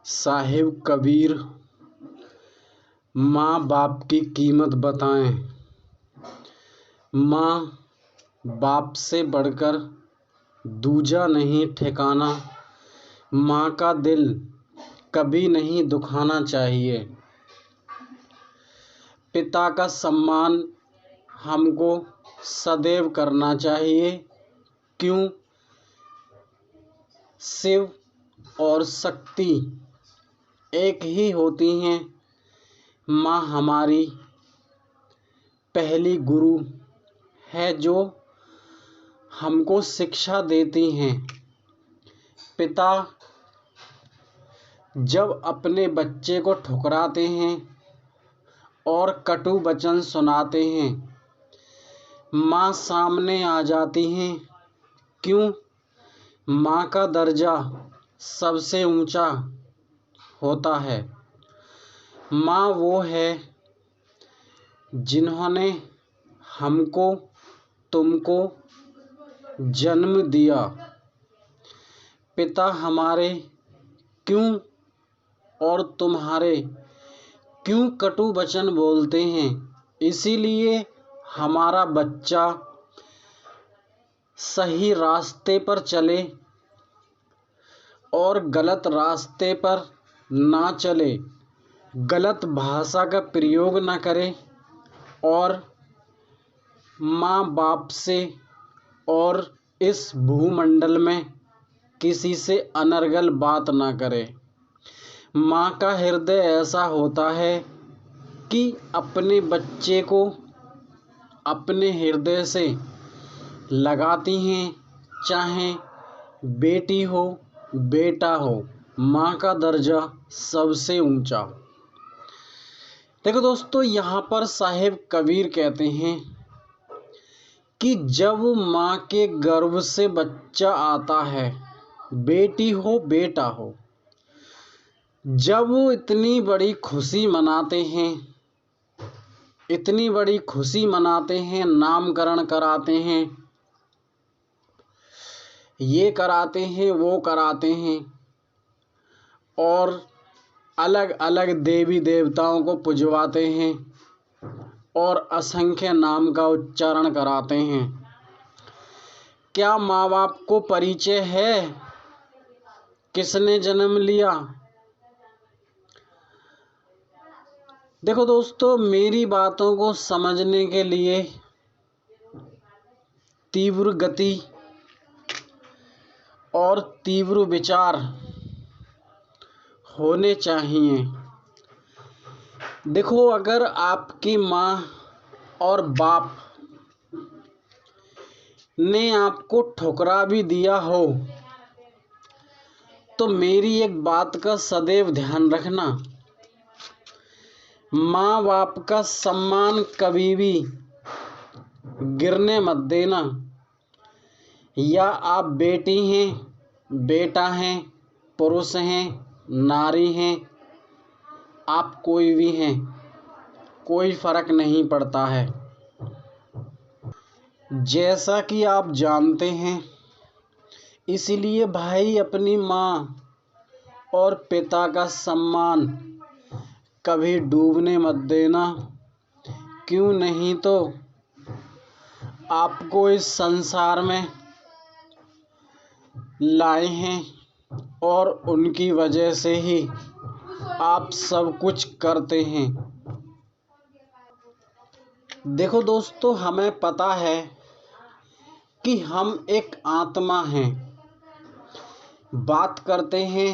साहिब कबीर माँ बाप की कीमत बताएं। माँ बाप से बढ़कर दूजा नहीं ठिकाना। माँ का दिल कभी नहीं दुखाना चाहिए। पिता का सम्मान हमको सदैव करना चाहिए। क्यों? शिव और शक्ति एक ही होती हैं। माँ हमारी पहली गुरु है जो हमको शिक्षा देती हैं। पिता जब अपने बच्चे को ठुकराते हैं और कटु वचन सुनाते हैं, माँ सामने आ जाती हैं। क्यों? माँ का दर्जा सबसे ऊंचा होता है। माँ वो है जिन्होंने हमको तुमको जन्म दिया। पिता हमारे क्यों और तुम्हारे क्यों कटु वचन बोलते हैं? इसीलिए हमारा बच्चा सही रास्ते पर चले और गलत रास्ते पर ना चले, गलत भाषा का प्रयोग न करे और माँ बाप से और इस भूमंडल में किसी से अनर्गल बात ना करे। माँ का हृदय ऐसा होता है कि अपने बच्चे को अपने हृदय से लगाती हैं, चाहे बेटी हो बेटा हो। माँ का दर्जा सबसे ऊंचा। देखो दोस्तों, यहाँ पर साहिब कबीर कहते हैं कि जब माँ के गर्भ से बच्चा आता है, बेटी हो बेटा हो, जब वो इतनी बड़ी खुशी मनाते हैं, इतनी बड़ी खुशी मनाते हैं, नामकरण कराते हैं, ये कराते हैं, वो कराते हैं और अलग अलग देवी देवताओं को पुजवाते हैं और असंख्य नाम का उच्चारण कराते हैं। क्या माँ बाप को परिचय है किसने जन्म लिया? देखो दोस्तों, मेरी बातों को समझने के लिए तीव्र गति और तीव्र विचार होने चाहिए। देखो, अगर आपकी माँ और बाप ने आपको ठुकरा भी दिया हो तो मेरी एक बात का सदैव ध्यान रखना, माँ बाप का सम्मान कभी भी गिरने मत देना। या आप बेटी हैं, बेटा हैं, पुरुष हैं, नारी हैं, आप कोई भी हैं, कोई फर्क नहीं पड़ता है। जैसा कि आप जानते हैं, इसलिए भाई अपनी माँ और पिता का सम्मान कभी डूबने मत देना। क्यों? नहीं तो आपको इस संसार में लाए हैं और उनकी वजह से ही आप सब कुछ करते हैं। देखो दोस्तों, हमें पता है कि हम एक आत्मा हैं। बात करते हैं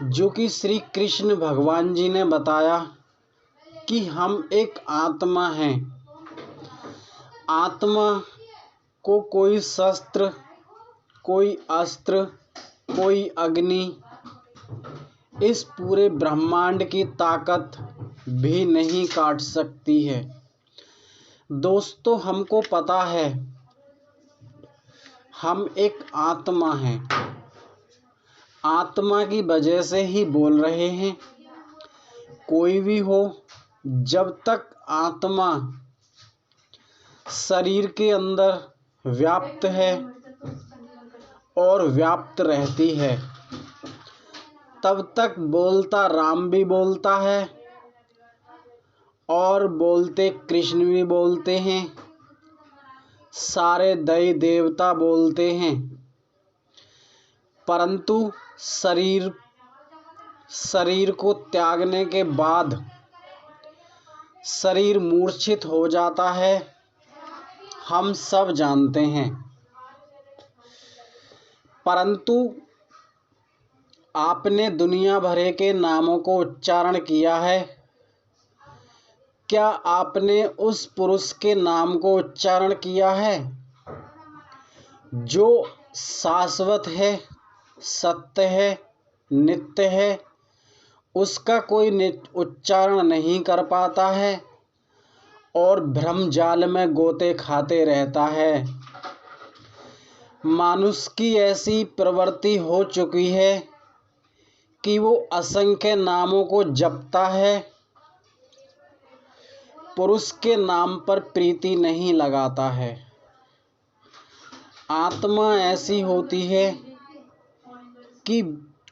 जो कि श्री कृष्ण भगवान जी ने बताया कि हम एक आत्मा हैं। आत्मा को कोई शस्त्र, कोई अस्त्र, कोई अग्नि, इस पूरे ब्रह्मांड की ताकत भी नहीं काट सकती है। दोस्तों, हमको पता है हम एक आत्मा हैं। आत्मा की वजह से ही बोल रहे हैं। कोई भी हो, जब तक आत्मा शरीर के अंदर व्याप्त है और व्याप्त रहती है, तब तक बोलता राम भी बोलता है और बोलते कृष्ण भी बोलते हैं, सारे दैव देवता बोलते हैं, परंतु शरीर को त्यागने के बाद शरीर मूर्छित हो जाता है, हम सब जानते हैं। परंतु आपने दुनिया भर के नामों को उच्चारण किया है, क्या आपने उस पुरुष के नाम को उच्चारण किया है जो शाश्वत है, सत्य है, नित्य है? उसका कोई उच्चारण नहीं कर पाता है और भ्रम जाल में गोते खाते रहता है। मानुष की ऐसी प्रवृत्ति हो चुकी है कि वो असंख्य नामों को जपता है, पुरुष के नाम पर प्रीति नहीं लगाता है। आत्मा ऐसी होती है कि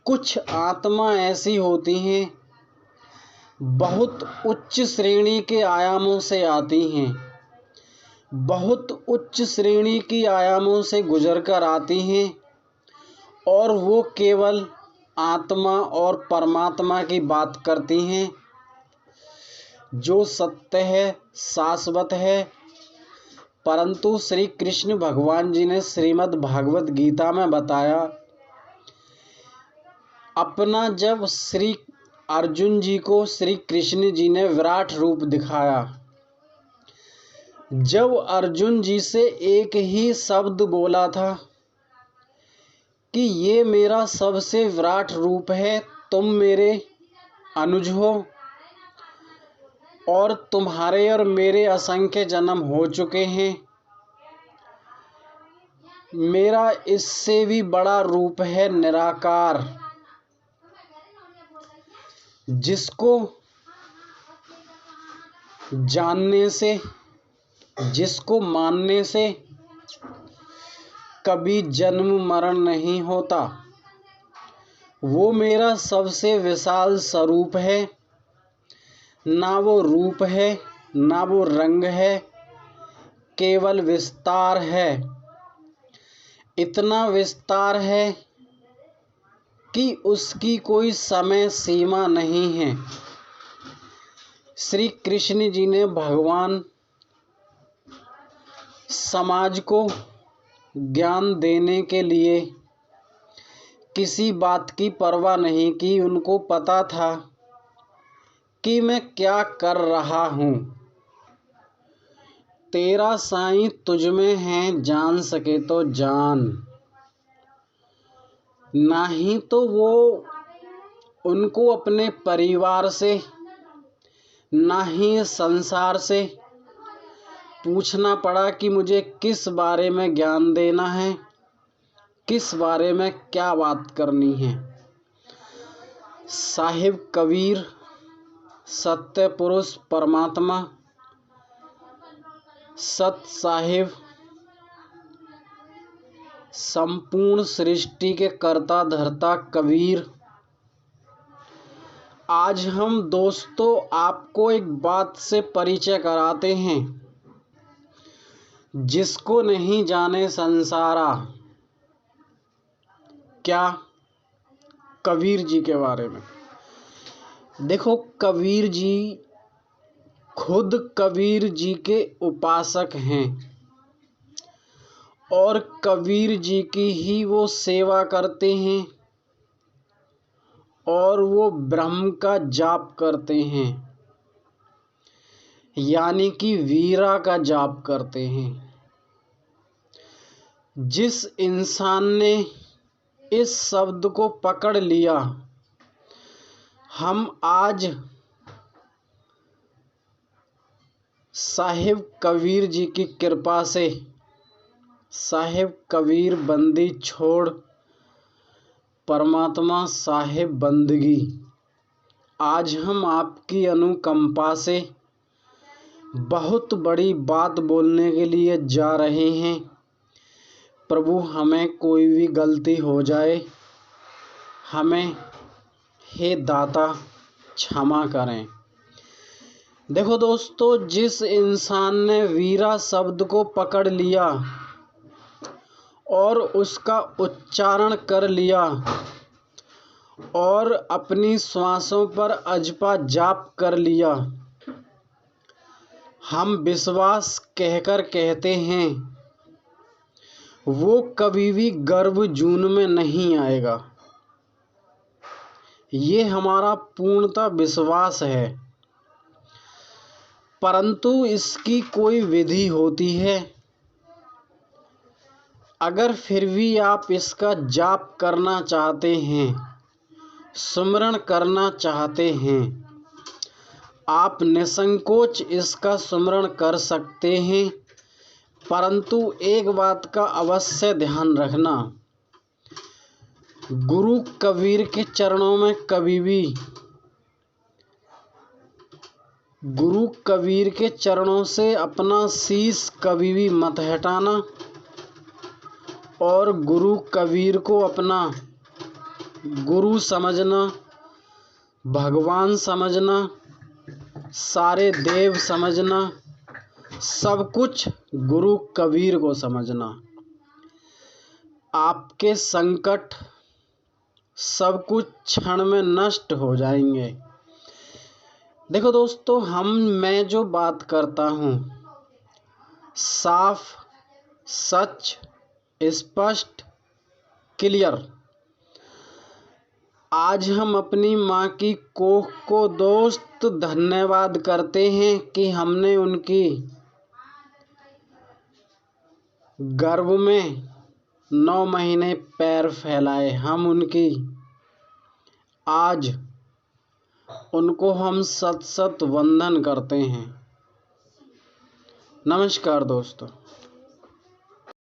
कुछ आत्मा ऐसी होती हैं, बहुत उच्च श्रेणी के आयामों से आती हैं, बहुत उच्च श्रेणी की आयामों से गुजर कर आती हैं और वो केवल आत्मा और परमात्मा की बात करती हैं, जो सत्य है, शाश्वत है। परंतु श्री कृष्ण भगवान जी ने श्रीमद् भागवत गीता में बताया, अपना जब श्री अर्जुन जी को श्री कृष्ण जी ने विराट रूप दिखाया, जब अर्जुन जी से एक ही शब्द बोला था कि ये मेरा सबसे विराट रूप है, तुम मेरे अनुज हो और तुम्हारे और मेरे असंख्य जन्म हो चुके हैं, मेरा इससे भी बड़ा रूप है निराकार, जिसको जानने से, जिसको मानने से कभी जन्म मरण नहीं होता। वो मेरा सबसे विशाल स्वरूप है, ना वो रूप है, ना वो रंग है, केवल विस्तार है। इतना विस्तार है कि उसकी कोई समय सीमा नहीं है। श्री कृष्ण जी ने भगवान समाज को ज्ञान देने के लिए किसी बात की परवाह नहीं की। उनको पता था कि मैं क्या कर रहा हूँ। तेरा साईं तुझ में है, जान सके तो जान। नहीं तो वो उनको अपने परिवार से, ना ही संसार से पूछना पड़ा कि मुझे किस बारे में ज्ञान देना है, किस बारे में क्या बात करनी है। साहिब कबीर, सत्य पुरुष परमात्मा, सत साहिब संपूर्ण सृष्टि के कर्ता धर्ता कबीर। आज हम दोस्तों आपको एक बात से परिचय कराते हैं, जिसको नहीं जाने संसारा। क्या? कबीर जी के बारे में। देखो, कबीर जी खुद कबीर जी के उपासक हैं और कबीर जी की ही वो सेवा करते हैं और वो ब्रह्म का जाप करते हैं, यानी कि वीरा का जाप करते हैं। जिस इंसान ने इस शब्द को पकड़ लिया, हम आज साहिब कबीर जी की कृपा से साहिब कबीर बंदी छोड़ परमात्मा साहिब बंदगी, आज हम आपकी अनुकंपा से बहुत बड़ी बात बोलने के लिए जा रहे हैं। प्रभु, हमें कोई भी गलती हो जाए, हमें हे दाता क्षमा करें। देखो दोस्तों, जिस इंसान ने वीरा शब्द को पकड़ लिया और उसका उच्चारण कर लिया और अपनी श्वासों पर अजपा जाप कर लिया, हम विश्वास कहकर कहते हैं वो कभी भी गर्भ जून में नहीं आएगा। ये हमारा पूर्णतः विश्वास है। परंतु इसकी कोई विधि होती है। अगर फिर भी आप इसका जाप करना चाहते हैं, सुमिरन करना चाहते हैं, आप निसंकोच इसका सुमिरन कर सकते हैं। परंतु एक बात का अवश्य ध्यान रखना, गुरु कबीर के चरणों में कभी भी, गुरु कबीर के चरणों से अपना शीश कभी भी मत हटाना और गुरु कबीर को अपना गुरु समझना, भगवान समझना, सारे देव समझना, सब कुछ गुरु कबीर को समझना। आपके संकट सब कुछ क्षण में नष्ट हो जाएंगे। देखो दोस्तों, मैं जो बात करता हूँ साफ, सच, स्पष्ट, क्लियर। आज हम अपनी माँ की कोख को दोस्त धन्यवाद करते हैं कि हमने उनकी गर्भ में 9 महीने पैर फैलाए। हम उनकी आज उनको हम सत सत वंदन करते हैं। नमस्कार दोस्तों।